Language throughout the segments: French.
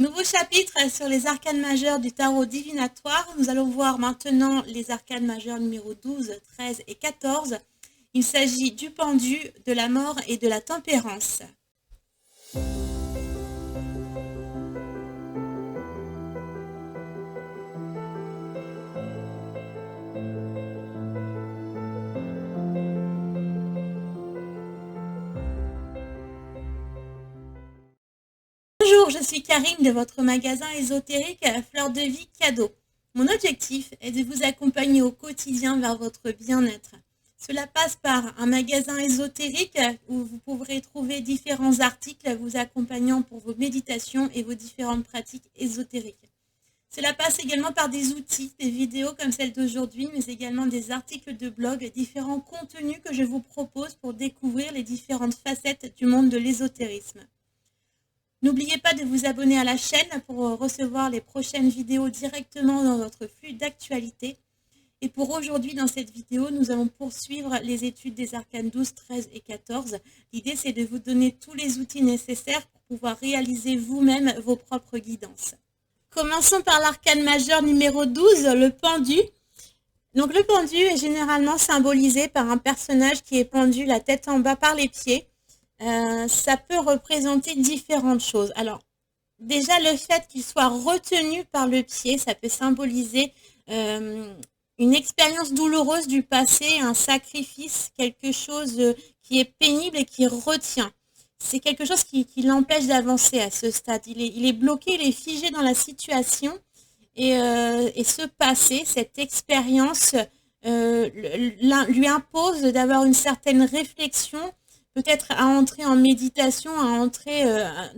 Nouveau chapitre sur les arcanes majeures du tarot divinatoire. Nous allons voir maintenant les arcanes majeures numéro 12, 13 et 14. Il s'agit du pendu, de la mort et de la tempérance. Bonjour, je suis Karine de votre magasin ésotérique Fleur de Vie Cadeau. Mon objectif est de vous accompagner au quotidien vers votre bien-être. Cela passe par un magasin ésotérique où vous pourrez trouver différents articles vous accompagnant pour vos méditations et vos différentes pratiques ésotériques. Cela passe également par des outils, des vidéos comme celle d'aujourd'hui, mais également des articles de blog, différents contenus que je vous propose pour découvrir les différentes facettes du monde de l'ésotérisme. N'oubliez pas de vous abonner à la chaîne pour recevoir les prochaines vidéos directement dans votre flux d'actualité. Et pour aujourd'hui, dans cette vidéo, nous allons poursuivre les études des arcanes 12, 13 et 14. L'idée, c'est de vous donner tous les outils nécessaires pour pouvoir réaliser vous-même vos propres guidances. Commençons par l'arcane majeur numéro 12, le pendu. Donc le pendu est généralement symbolisé par un personnage qui est pendu la tête en bas par les pieds. Ça peut représenter différentes choses. Alors, déjà, le fait qu'il soit retenu par le pied, ça peut symboliser une expérience douloureuse du passé, un sacrifice, quelque chose qui est pénible et qui retient. C'est quelque chose qui l'empêche d'avancer à ce stade. Il est bloqué, il est figé dans la situation et ce passé, cette expérience lui impose d'avoir une certaine réflexion, peut-être à entrer en méditation, à entrer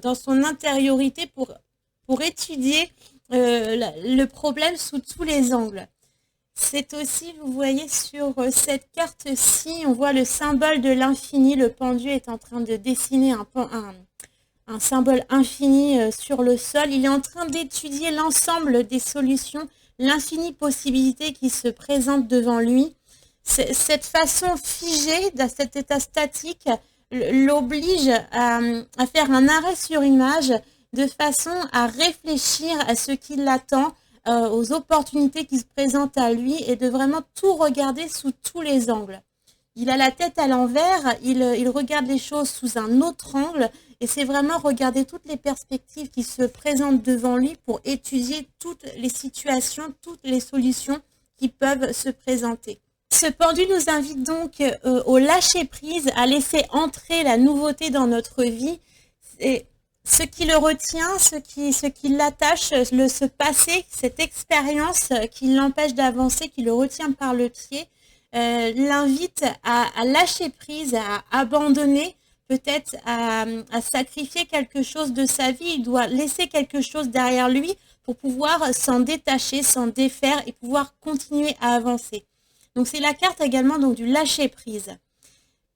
dans son intériorité pour étudier le problème sous tous les angles. C'est aussi, vous voyez sur cette carte-ci, on voit le symbole de l'infini. Le pendu est en train de dessiner un symbole infini sur le sol. Il est en train d'étudier l'ensemble des solutions, l'infinie possibilité qui se présente devant lui. Cette façon figée, dans cet état statique, l'oblige à faire un arrêt sur image de façon à réfléchir à ce qui l'attend, aux opportunités qui se présentent à lui et de vraiment tout regarder sous tous les angles. Il a la tête à l'envers, il regarde les choses sous un autre angle et c'est vraiment regarder toutes les perspectives qui se présentent devant lui pour étudier toutes les situations, toutes les solutions qui peuvent se présenter. Ce pendu nous invite donc au lâcher-prise, à laisser entrer la nouveauté dans notre vie. Et ce qui le retient, ce qui l'attache, ce passé, cette expérience qui l'empêche d'avancer, qui le retient par le pied, l'invite à lâcher prise, à abandonner, peut-être à sacrifier quelque chose de sa vie. Il doit laisser quelque chose derrière lui pour pouvoir s'en détacher, s'en défaire et pouvoir continuer à avancer. Donc c'est la carte également donc, du lâcher-prise.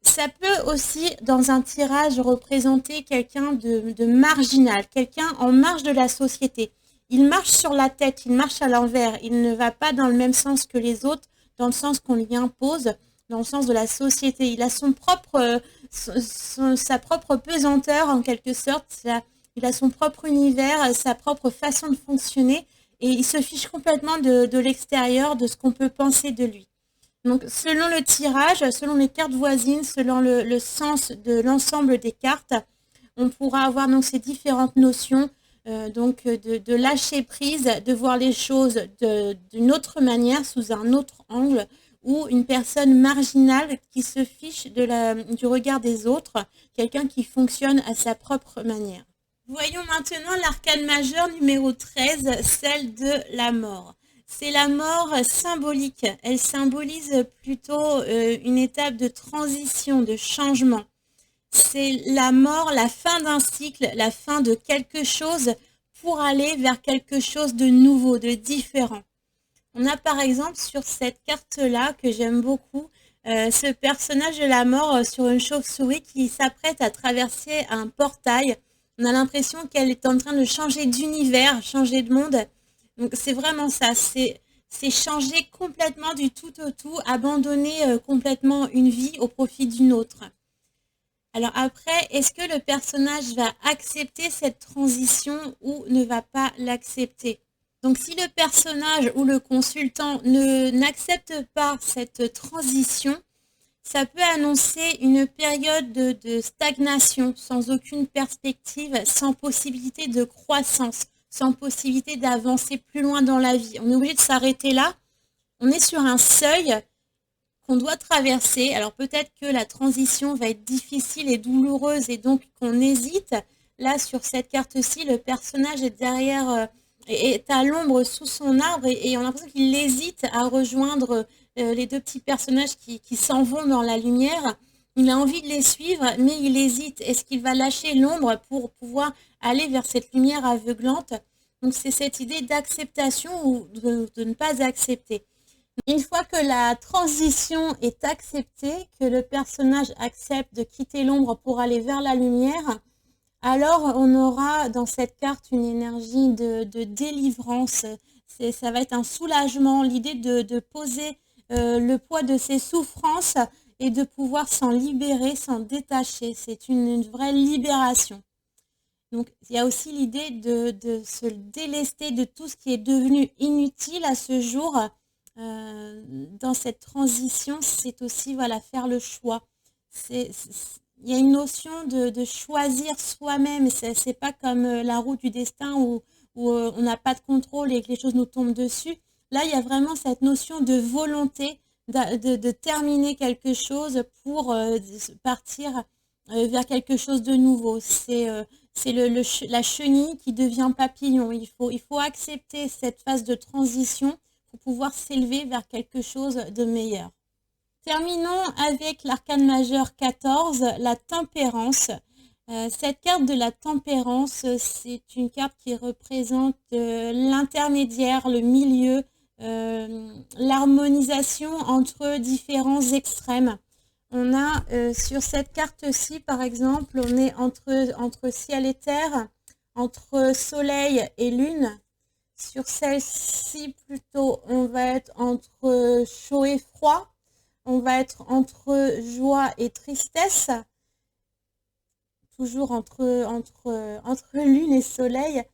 Ça peut aussi, dans un tirage, représenter quelqu'un de marginal, quelqu'un en marge de la société. Il marche sur la tête, il marche à l'envers, il ne va pas dans le même sens que les autres, dans le sens qu'on lui impose, dans le sens de la société. Il a sa propre pesanteur en quelque sorte, il a son propre univers, sa propre façon de fonctionner et il se fiche complètement de l'extérieur, de ce qu'on peut penser de lui. Donc, selon le tirage, selon les cartes voisines, selon le sens de l'ensemble des cartes, on pourra avoir donc ces différentes notions de lâcher prise, de voir les choses d'une autre manière, sous un autre angle, ou une personne marginale qui se fiche du regard des autres, quelqu'un qui fonctionne à sa propre manière. Voyons maintenant l'arcane majeure numéro 13, celle de la mort. C'est la mort symbolique. Elle symbolise plutôt une étape de transition, de changement. C'est la mort, la fin d'un cycle, la fin de quelque chose pour aller vers quelque chose de nouveau, de différent. On a par exemple sur cette carte-là, que j'aime beaucoup, ce personnage de la mort sur une chauve-souris qui s'apprête à traverser un portail. On a l'impression qu'elle est en train de changer d'univers, changer de monde. Donc c'est vraiment ça, c'est changer complètement du tout au tout, abandonner complètement une vie au profit d'une autre. Alors après, est-ce que le personnage va accepter cette transition ou ne va pas l'accepter? Donc si le personnage ou le consultant n'accepte pas cette transition, ça peut annoncer une période de stagnation, sans aucune perspective, sans possibilité de croissance, sans possibilité d'avancer plus loin dans la vie. On est obligé de s'arrêter là. On est sur un seuil qu'on doit traverser. Alors peut-être que la transition va être difficile et douloureuse et donc qu'on hésite. Là, sur cette carte-ci, le personnage est derrière, est à l'ombre sous son arbre et on a l'impression qu'il hésite à rejoindre les deux petits personnages qui s'en vont dans la lumière. Il a envie de les suivre, mais il hésite. Est-ce qu'il va lâcher l'ombre pour pouvoir aller vers cette lumière aveuglante? Donc c'est cette idée d'acceptation ou de ne pas accepter. Une fois que la transition est acceptée, que le personnage accepte de quitter l'ombre pour aller vers la lumière, alors on aura dans cette carte une énergie de délivrance. Ça va être un soulagement, l'idée de poser le poids de ses souffrances et de pouvoir s'en libérer, s'en détacher. C'est une vraie libération. Donc, il y a aussi l'idée de se délester de tout ce qui est devenu inutile à ce jour. Dans cette transition, c'est aussi voilà, faire le choix. Il y a une notion de choisir soi-même. C'est pas comme la roue du destin où on n'a pas de contrôle et que les choses nous tombent dessus. Là, il y a vraiment cette notion de volonté de terminer quelque chose pour partir vers quelque chose de nouveau. C'est la chenille qui devient papillon. Il faut accepter cette phase de transition pour pouvoir s'élever vers quelque chose de meilleur. Terminons avec l'arcane majeur 14, la tempérance. Cette carte de la tempérance, c'est une carte qui représente l'intermédiaire, le milieu, l'harmonisation entre différents extrêmes. On a sur cette carte-ci, par exemple, on est entre ciel et terre, entre soleil et lune. Sur celle-ci, plutôt, on va être entre chaud et froid. On va être entre joie et tristesse. Toujours entre lune et soleil.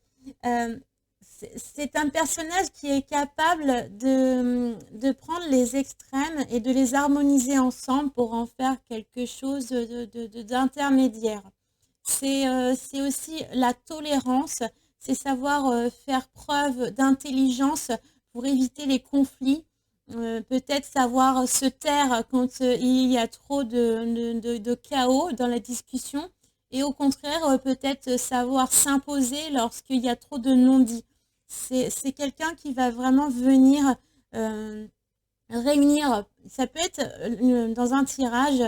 C'est un personnage qui est capable de prendre les extrêmes et de les harmoniser ensemble pour en faire quelque chose d'intermédiaire. C'est aussi la tolérance, c'est savoir faire preuve d'intelligence pour éviter les conflits, peut-être savoir se taire quand il y a trop de chaos dans la discussion et au contraire peut-être savoir s'imposer lorsqu'il y a trop de non-dits. C'est quelqu'un qui va vraiment venir réunir, ça peut être dans un tirage,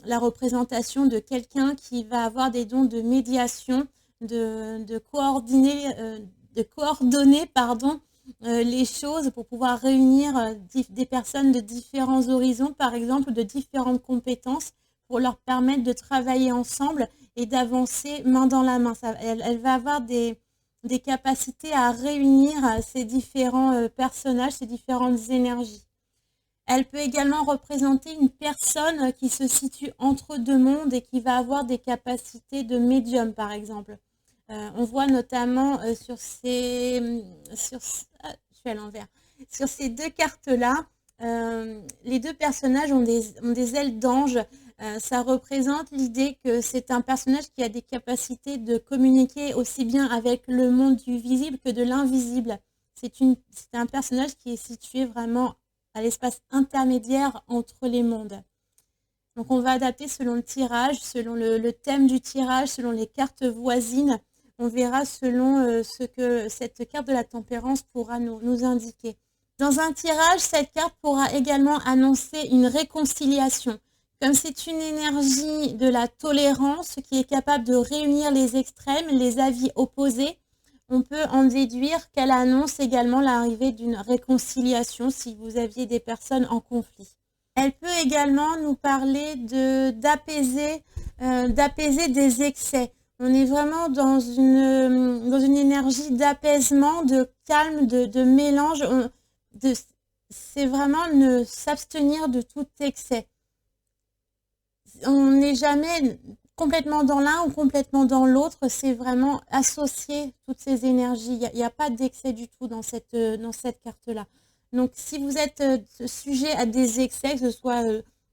la représentation de quelqu'un qui va avoir des dons de médiation, de coordonner les choses pour pouvoir réunir des personnes de différents horizons, par exemple, de différentes compétences, pour leur permettre de travailler ensemble et d'avancer main dans la main. Elle va avoir des capacités à réunir ces différents personnages, ces différentes énergies. Elle peut également représenter une personne qui se situe entre deux mondes et qui va avoir des capacités de médium, par exemple. On voit notamment sur ces deux cartes-là, les deux personnages ont des ailes d'ange. Ça représente l'idée que c'est un personnage qui a des capacités de communiquer aussi bien avec le monde du visible que de l'invisible. C'est un personnage qui est situé vraiment à l'espace intermédiaire entre les mondes. Donc on va adapter selon le tirage, selon le thème du tirage, selon les cartes voisines. On verra selon ce que cette carte de la tempérance pourra nous indiquer. Dans un tirage, cette carte pourra également annoncer une réconciliation. Comme c'est une énergie de la tolérance qui est capable de réunir les extrêmes, les avis opposés, on peut en déduire qu'elle annonce également l'arrivée d'une réconciliation si vous aviez des personnes en conflit. Elle peut également nous parler d'apaiser des excès. On est vraiment dans une énergie d'apaisement, de calme, de mélange. C'est vraiment s'abstenir de tout excès. on n'est jamais complètement dans l'un ou complètement dans l'autre, c'est vraiment associer toutes ces énergies. Il y a pas d'excès du tout dans cette carte-là. Donc si vous êtes sujet à des excès, que ce soit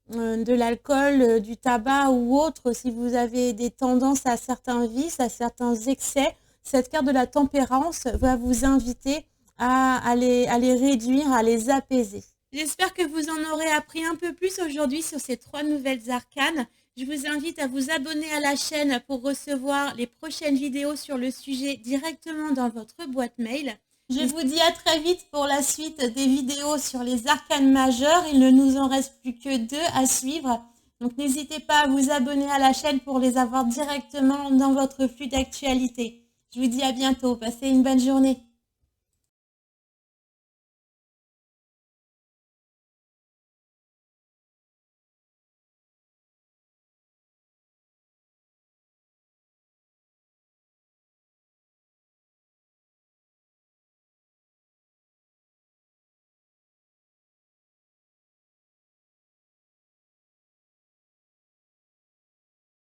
de l'alcool, du tabac ou autre, si vous avez des tendances à certains vices, à certains excès, cette carte de la tempérance va vous inviter à les réduire, à les apaiser. J'espère que vous en aurez appris un peu plus aujourd'hui sur ces 3 nouvelles arcanes. Je vous invite à vous abonner à la chaîne pour recevoir les prochaines vidéos sur le sujet directement dans votre boîte mail. Je vous dis à très vite pour la suite des vidéos sur les arcanes majeures. Il ne nous en reste plus que 2 à suivre. Donc n'hésitez pas à vous abonner à la chaîne pour les avoir directement dans votre flux d'actualité. Je vous dis à bientôt. Passez une bonne journée.